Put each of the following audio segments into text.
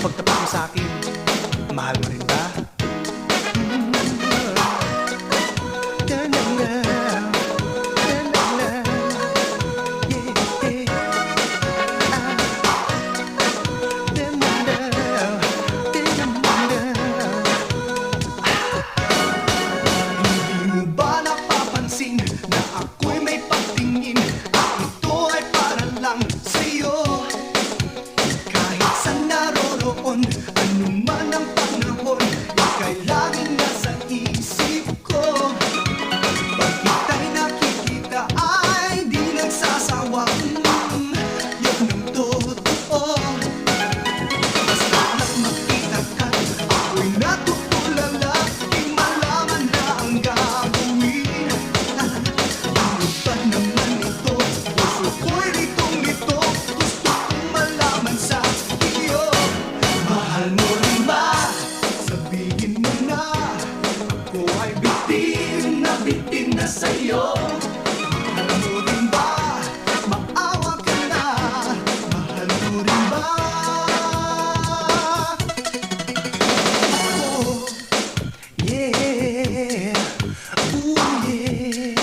pagtapat mo sa'kin, mahal mo rin ba? Ano man ang panahon, ika'y laging nasa isip ko. Pag kita'y nakikita ay di nagsasawa. Yun ang totoo. Basta lang makita ka, ako'y natutulala. Di malaman na ang gagawin. Ano ba naman ito? Puso ko'y litong-lito. Gusto kong malaman sa iyo. Mahal mo rin ba? Sabihin mo na. Ako ay bitin na sa'yo. Mahal mo rin ba? Maawa ka na. Mahal mo rin ba? Oh, yeah. Ooh, yeah.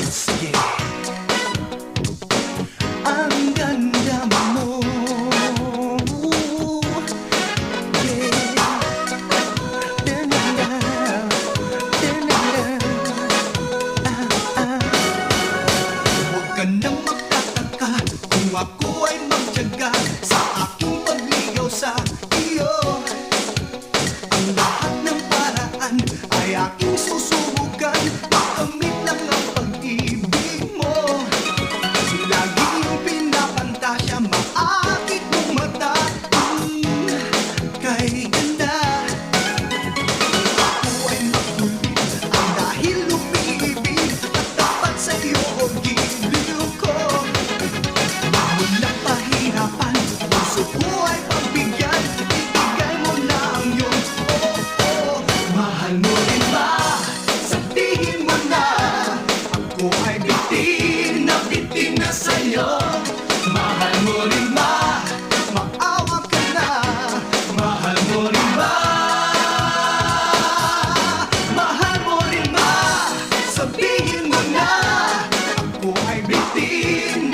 Sige. Ang ganda mo. Huwag ka nang magtataka kung ako ay magtiyaga sa aking pagligaw sa iyo. Ang lahat ng paraan ay aking susubukan. Makamit lang ang pag-ibig mo. Laging pinapantasya, maakit mong mata. Kay ganda. Ako ay makulit ang dahil umiibig at dapat sa'yo o giliw ko. Walang pahirapan, puso ko ay pagbigyan. Ibigay mo na ang iyong oo. Mahal mo rin ba? Sabihin mo na. Ako ay bitin na sa'yo. Mahal mo rin ba? Maawa ka na. Mahal mo rin ba? Mahal mo rin ba? Sabihin mo na. Ako ay bitin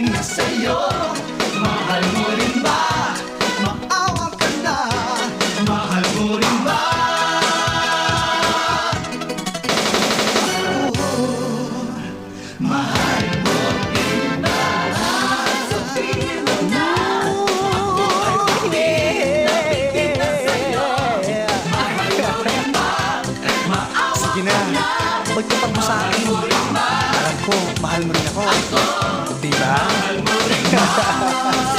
na sa'yo. Mahal mo rin ba? Maawa ka na. Mahal mo rin ba? Oh, mahal mo rin ba? Sabihin mo na. Ako ay bitin na sa'yo. Mahal mo rin ba? Maawa Sige na, pagtapat mo sa'kin, alam ko, mahal mo rin ako. Diba? Mahal mo rin ba?